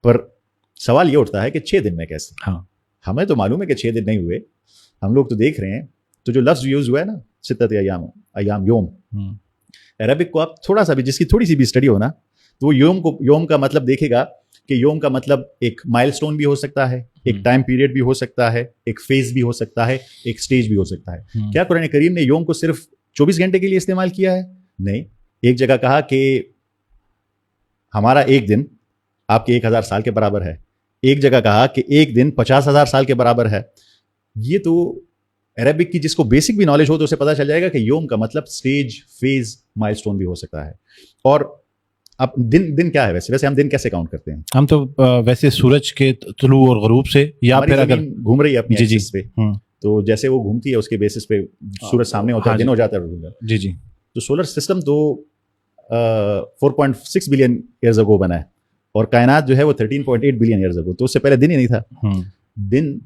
پر سوال یہ اٹھتا ہے کہ 6 دن میں کیسے؟ ہاں ہمیں تو معلوم ہے کہ 6 دن نہیں ہوئے, ہم لوگ تو دیکھ رہے ہیں. تو جو لفظ یوز ہوا ہے نا ستت ایام یوم, عربک کو آپ تھوڑا سا بھی, جس کی تھوڑی سی بھی اسٹڈی ہو نا, تو وہ یوم کا مطلب دیکھے گا کہ یوم کا مطلب ایک مائل سٹون بھی ہو سکتا ہے, ایک ٹائم پیریڈ بھی ہو سکتا ہے, ایک فیز بھی ہو سکتا ہے, ایک سٹیج بھی ہو سکتا ہے. کیا قرآن کریم نے یوم کو صرف 24 گھنٹے کے لیے استعمال کیا ہے؟ نہیں. ایک جگہ کہا کہ ہمارا ایک دن آپ کے 1000 سال کے برابر ہے, ایک جگہ کہا کہ ایک دن 50,000 سال کے برابر ہے. یہ تو عربک کی جس کو بیسک بھی نالج ہو تو اسے پتہ چل جائے گا کہ یوم کا مطلب سٹیج, فیز, مائل سٹون بھی ہو سکتا ہے. اور اب دن کیا ہے ویسے ہم دن کیسے کاؤنٹ کرتے ہیں؟ ہم تو ویسے سورج کے طلوع اور غروب سے, یا پھر اگر گھوم رہی ہے اپنی ایکسس پہ, تو جیسے وہ گھومتی ہے اس کے بیسس پہ سورج سامنے ہوتا ہے, دن ہو جاتا ہے. جی تو سولر سسٹم تو 4.6 بلین ایئرز اگو بنا ہے, اور کائنات جو ہے وہ 13.8 بلین ایئرز اگو, تو اس سے پہلے دن ہی نہیں تھا. دن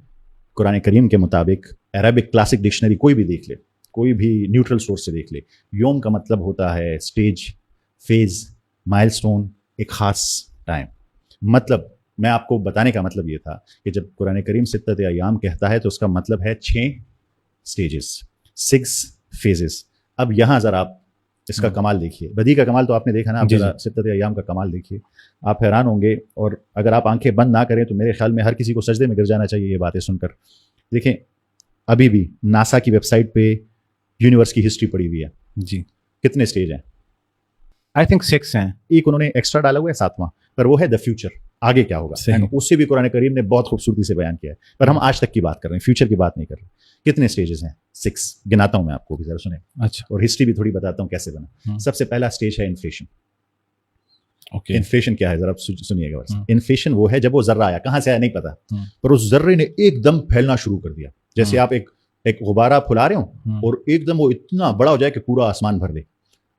قرآن کریم کے مطابق عربک کلاسک ڈکشنری کوئی بھی دیکھ لے, کوئی بھی نیوٹرل سورس سے دیکھ لے, یوم کا مطلب ہوتا ہے سٹیج, فیز, مائل سٹون, ایک خاص ٹائم. مطلب میں آپ کو بتانے کا مطلب یہ تھا کہ جب قرآن کریم ستت ایام کہتا ہے تو اس کا مطلب ہے 6 سٹیجز, 6 فیزز. اب یہاں ذرا آپ اس کا کمال دیکھیے, بدی کا کمال تو آپ نے دیکھا نا, آپ ذرا ستت ایام کا کمال دیکھیے, آپ حیران ہوں گے. اور اگر آپ آنکھیں بند نہ کریں تو میرے خیال میں ہر کسی کو سجدے میں گر جانا چاہیے یہ باتیں سن کر. دیکھیں ابھی بھی ناسا کی ویب سائٹ پہ یونیورس کی ہسٹری پڑی ہوئی ہے. جی کتنے سٹیج ہیں؟ آئی تھنک 6 ہیں. ایک انہوں نے ایکسٹرا ڈالا ہوا ہے 7واں, پر وہ ہے دا فیوچر, آگے کیا ہوگا. اس سے بھی قرآن کریم نے بہت خوبصورتی سے بیان کیا ہے, پر ہم آج تک کی بات کر رہے ہیں, فیوچر کی بات نہیں کر رہے. کتنے سٹیجز ہیں؟ 6 گناتا ہوں میں آپ کو بھی, ذرا سنیں. اچھا. اور ہسٹری بھی تھوڑی بتاتا ہوں کیسے بنا. سب سے پہلا سٹیج ہے انفلیشن. انفلیشن کیا ہے ذرا سنیے گا. انفلیشن وہ ہے جب وہ ذرہ آیا, کہاں سے آیا نہیں پتا, پر اس ذرے نے ایک دم پھیلنا شروع کر دیا. جیسے آپ ایک غبارہ پھلا رہے ہوں اور ایک دم وہ اتنا بڑا ہو جائے کہ پورا آسمان بھر دے.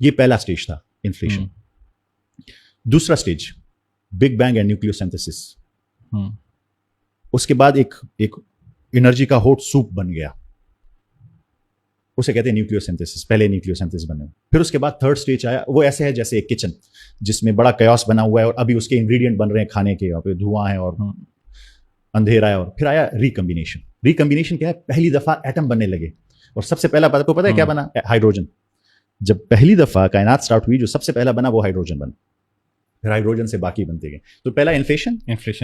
یہ پہلا سٹیج تھا, انفلیشن. دوسرا سٹیج بگ بینگ اینڈ نیوکلیوسینتھسس. اس کے بعد ایک انرجی کا ہوٹ سوپ بن گیا, اسے کہتے ہیں نیوکلیوسینتھسس. پہلے نیوکلیوسینتھسس بنے. پھر اس کے بعد تھرڈ سٹیج آیا, وہ ایسے ہے جیسے ایک کچن جس میں بڑا کیوس بنا ہوا ہے اور ابھی اس کے انگریڈینٹ بن رہے ہیں کھانے کے, پہ دھواں ہے اور اندھیرا ہے. اور پھر آیا ریکمبینیشن. ریکمبینیشن کیا ہے؟ پہلی دفعہ ایٹم بننے لگے, اور سب سے پہلا آپ کو پتا ہے کیا بنا؟ ہائیڈروجن. جب پہلی دفعہ کائنات سٹارٹ ہوئی جو سب سے پہلا بنا وہ ہائیڈروجن بنا, پھر ہائیڈروجن سے باقی بنتے گئے. تو پہلا انفلیشن,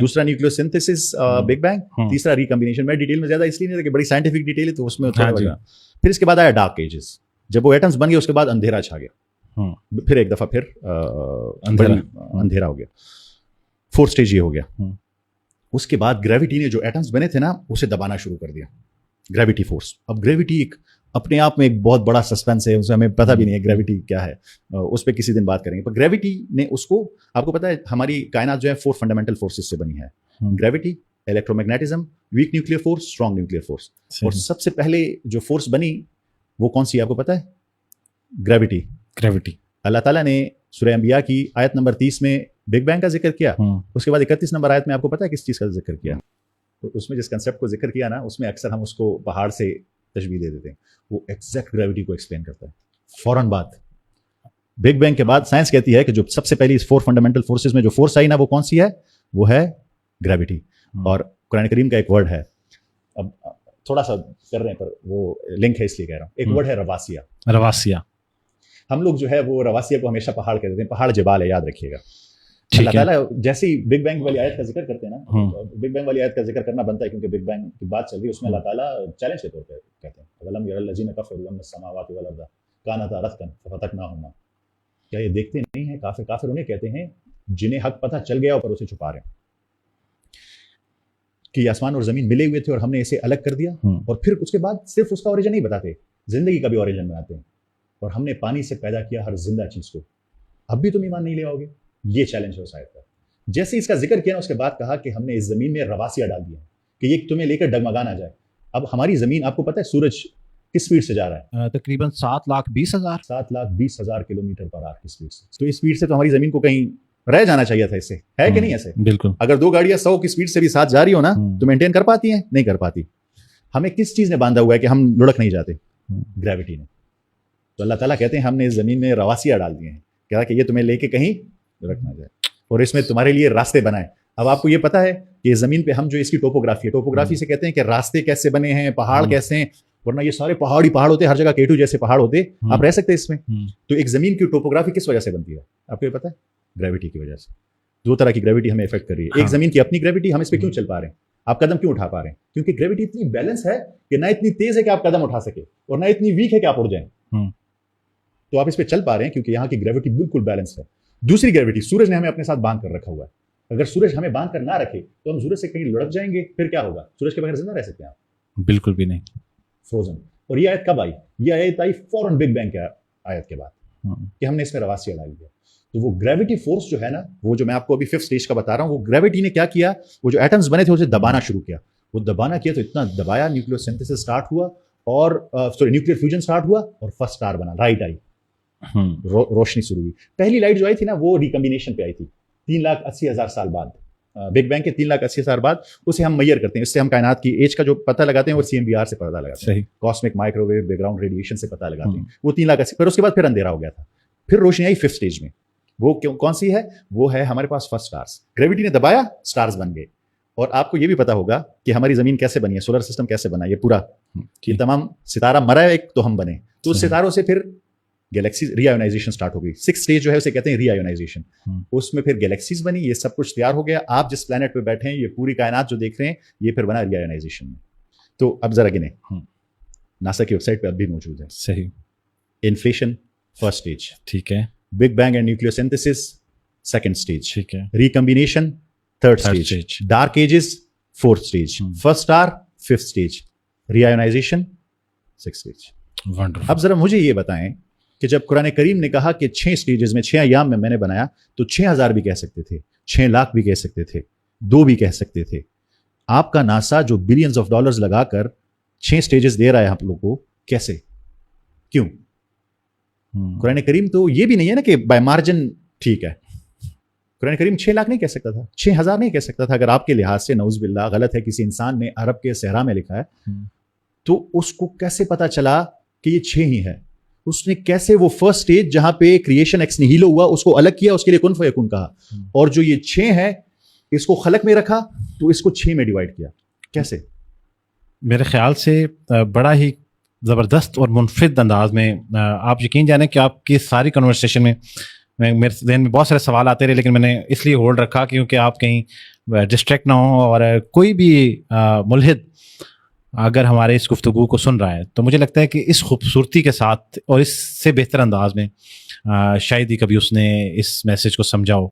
دوسرا نیوکلیوسینتھسس بگ بینگ, تیسرا ریکمبینیشن. میں ڈیٹیل میں زیادہ اس لیے نہیں تھا کہ بڑی سائنٹیفک ڈیٹیل ہے تو اس میں تھوڑا. پھر اس کے بعد آیا ڈارک ایجز. جب وہ ایٹمز بن گئے اس کے بعد اندھیرا چھا گیا, پھر ایک دفعہ پھر اندھیرا ہو گیا. فورتھ سٹیج یہ ہو گیا. اس کے بعد گریوٹی نے جو ایٹمز بنے تھے نا اسے دبانا شروع کر دیا, گریوٹی فورس. اب گریوٹی ایک اپنے آپ میں ایک بہت بڑا سسپینس ہے, اسے ہمیں پتہ بھی نہیں ہے گریوٹی کیا ہے, اس پہ کسی دن بات کریں گے. پر گریوٹی نے اس کو, آپ کو پتہ ہے ہماری کائنات جو ہے 4 فنڈامنٹل فورسز سے بنی ہے, gravity, electromagnetism, weak nuclear force, strong nuclear force. اور سب سے پہلے جو فورس بنی وہ کون سی ہے آپ کو پتہ ہے؟ گریوٹی. اللہ تعالیٰ نے سورہ انبیاء کی آیت نمبر 30 میں بگ بینگ کا ذکر کیا, اس کے بعد 31 نمبر آیت میں آپ کو پتہ ہے کس چیز کا ذکر کیا؟ تو اس میں جس کنسیپٹ کو ذکر کیا نا, اس میں اکثر ہم اس کو پہاڑ سے تشبیہ دے دیتے ہیں. وہ ایگزیکٹ گریوٹی کو ایکسپلین کرتا ہے. فوراً بعد بگ بینگ کے بعد سائنس کہتی ہے کہ جو سب سے پہلی اس 4 فنڈامنٹل فورسز میں جو فورس آئی نا وہ کون سی ہے؟ وہ ہے گریوٹی. اور قرآن کریم کا ایک ورڈ ہے, اب تھوڑا سا کر رہے ہیں پر وہ لنک ہے اس لیے کہہ رہا ہوں, ایک ورڈ ہے رواسیہ. ہم لوگ جو ہے وہ رواسیہ کو ہمیشہ پہاڑ کہہ دیتے ہیں, پہاڑ جبال ہے, یاد رکھیے گا. اللہ تعالیٰ جیسے ہی بگ بینگ والی آیت کا ذکر کرتے ہیں نا, بگ بینگ والی آیت کا ذکر کرنا بنتا ہے کیونکہ بگ بینگ کی بات چل رہی ہے, اس میں اللہ تعالیٰ چیلنج کے طور پہ کہتے ہیں اولم یری الذین کفروا ان السماوات والارض کانتا رتقا ففتقناہما. کیا یہ دیکھتے نہیں ہیں؟ کافر انہیں کہتے ہیں جنہیں حق پتہ چل گیا اور اسے چھپا رہے ہیں کہ آسمان اور زمین ملے ہوئے تھے اور ہم نے اسے الگ کر دیا. اور پھر اس کے بعد صرف اس کا اوریجن نہیں بتاتے, زندگی کا بھی اوریجن بناتے ہیں. اور ہم نے پانی سے پیدا کیا ہر زندہ چیز کو, اب بھی تم ایمان نہیں لے آؤ گے. یہ چیلنج ہے اس آیت کا. جیسے اس کا ذکر کیا نا اس کے بعد کہا کہ ہم نے اس زمین میں رواسیہ ڈال دیا کہ یہ تمہیں لے کر ڈگمگا نہ جائے. اب ہماری زمین, آپ کو پتہ ہے سورج کس سپیڈ سے جا رہا ہے؟ تقریباً 7,20,000 کلومیٹر پر آور کی سپیڈ سے. تو اس سپیڈ سے تو ہماری زمین کو کہیں رہ جانا چاہیے تھا, اس سے ہے کہ نہیں ایسے؟ بالکل. اگر 2 گاڑیاں 100 کی سپیڈ سے بھی ساتھ جا رہی ہو نا تو مینٹین کر پاتی ہیں؟ نہیں کر پاتی. ہمیں کس چیز نے باندھا ہوا ہے کہ ہم لڑک نہیں جاتے؟ گریوٹی نے. تو اللہ تعالیٰ کہتے ہیں ہم نے اس زمین میں رواسیہ ڈال دیے ہیں, کہا کہ یہ تمہیں لے کے کہیں لڑک نہ جائے, اور اس میں تمہارے لیے راستے بنائے. اب آپ کو یہ پتا ہے کہ زمین پہ ہم جو اس کی ٹوپوگرافی ہے, ٹوپوگرافی سے کہتے ہیں کہ راستے کیسے بنے ہیں, پہاڑ کیسے ہیں, ورنہ یہ سارے پہاڑی پہاڑ ہوتے ہیں, ہر جگہ K2 جیسے پہاڑ ہوتے, آپ رہ سکتے اس میں. تو ایک زمین کی ٹوپوگرافی کس وجہ سے بنتی ہے آپ کو یہ پتا ہے؟ گریوٹی کی وجہ سے. دو طرح کی گریوٹی ہمیں افیکٹ کر رہی ہے. ایک زمین کی اپنی گریوٹی, ہم اس پہ کیوں چل پا رہے ہیں, آپ قدم کیوں اٹھا پا رہے ہیں, کیونکہ گریوٹی اتنی بیلنس ہے کہ نہ اتنی تیز ہے کہ آپ قدم اٹھا سکے اور نہ اتنی ویک ہے کہ آپ اڑ جائیں. تو آپ اس پہ چل پا رہے ہیں کیونکہ یہاں کی گریوٹی بالکل بیلنس ہے. دوسری گریوٹی, سورج نے ہمیں اپنے ساتھ باندھ کر رکھا ہوا ہے. اگر سورج ہمیں باندھ کر نہ رکھے تو ہم سورج سے کہیں لڑک جائیں گے, پھر کیا ہوگا؟ سورج کے بغیر زندہ رہ سکتے ہیں آپ؟ بالکل بھی نہیں, فروزن. اور یہ آیت کب آئی؟ یہ آیت آئی فوراً بگ بینگ کے آیت کے بعد کہ ہم نے اس میں رواسیہ ڈال دیا. تو وہ گریوٹی فورس جو ہے نا, وہ جو میں آپ کو ابھی 5th اسٹیج کا بتا رہا ہوں, وہ گریوٹی نے کیا کیا, وہ جو ایٹمز بنے تھے اسے دبانا شروع کیا. وہ دبانا کیا تو اتنا دبایا, نیوکلیوسینتھسس اسٹارٹ ہوا اور نیوکلیئر فیوژن اسٹارٹ ہوا اور فرسٹ اسٹار بنا, لائٹ آئی, روشنی شروع ہوئی. پہلی لائٹ جو آئی تھی نا وہ ریکمبینیشن پہ آئی تھی 3,80,000 سال بعد, بگ بینگ کے 3,80,000 بعد. اسے ہم میئر کرتے ہیں, اس سے ہم کائنات کی ایج کا جو پتہ لگاتے ہیں وہ CMBR سے پتہ لگاتے ہیں, cosmic microwave background radiation سے پتہ لگاتے ہیں. وہ 3,80,000, پھر اس کے بعد پھر اندھیرا ہو گیا تھا, پھر روشنی آئی 5th اسٹیج میں. وہ کون سی ہے؟ وہ ہے ہمارے پاس فرسٹ اسٹارز. گریوٹی نے دبایا, اسٹارز بن گئے. اور آپ کو یہ بھی پتا ہوگا کہ ہماری زمین کیسے بنی ہے, سولر سسٹم کیسے بنا, یہ پورا یہ تمام ستارہ مرا ہے ایک تو ہم بنے. تو اس ستاروں سے پھر گیلیکسیز ری آئونائزیشن اسٹارٹ ہو گئی. 6th اسٹیج جو ہے اسے کہتے ہیں ری آئونائزیشن. اس میں پھر گیلیکسیز بنی, یہ سب کچھ تیار ہو گیا. آپ جس پلانٹ پہ بیٹھے ہیں, یہ پوری کائنات جو دیکھ رہے ہیں, یہ پھر بنا ری آئونائزیشن میں. تو اب ذرا گنیں, ناسا کی ویب سائٹ پہ اب بھی موجود ہے. صحیح. انفلیشن فرسٹ اسٹیج, ٹھیک ہے. Big Bang and nucleosynthesis second stage, ٹھیک ہے. Recombination third stage, dark ages fourth stage, first star fifth stage, reionization six stage. اب ذرا مجھے یہ بتائیں کہ جب قرآن کریم نے کہا کہ 6 اسٹیجز میں 6 ایام میں نے بنایا, تو 6,000 بھی کہہ سکتے تھے, 6 لاکھ بھی کہہ سکتے تھے, 2 بھی کہہ سکتے تھے. آپ کا ناسا جو بلینز آف ڈالرز لگا کر 6 اسٹیجز دے رہا ہے آپ لوگوں کو, کیسے, کیوں؟ قرآن کریم تو یہ بھی نہیں ہے نا کہ بائی مارجن ٹھیک ہے. قرآن کریم 6 لاکھ نہیں کہہ سکتا تھا, 6,000 نہیں کہہ سکتا تھا. اگر آپ کے لحاظ سے نعوذ باللہ غلط ہے, کسی انسان نے عرب کے صحرا میں لکھا ہے, تو اس کو کیسے پتا چلا کہ یہ 6 ہی ہے؟ اس نے کیسے وہ فرسٹ اسٹیج جہاں پہ کریشن ایکس نیہیلو ہوا اس کو الگ کیا, اس کے لیے کن فیکون کہا, اور جو یہ 6 ہے اس کو خلق میں رکھا تو اس کو 6 میں ڈیوائڈ کیا, کیسے؟ میرے خیال سے بڑا ہی زبردست اور منفرد انداز میں. آپ یقین جانیں کہ آپ کی ساری کنورسیشن میں میرے ذہن میں بہت سارے سوال آتے رہے, لیکن میں نے اس لیے ہولڈ رکھا کیونکہ آپ کہیں ڈسٹریکٹ نہ ہوں, اور کوئی بھی ملحد اگر ہمارے اس گفتگو کو سن رہا ہے تو مجھے لگتا ہے کہ اس خوبصورتی کے ساتھ اور اس سے بہتر انداز میں شاید ہی کبھی اس نے اس میسج کو سمجھا ہو.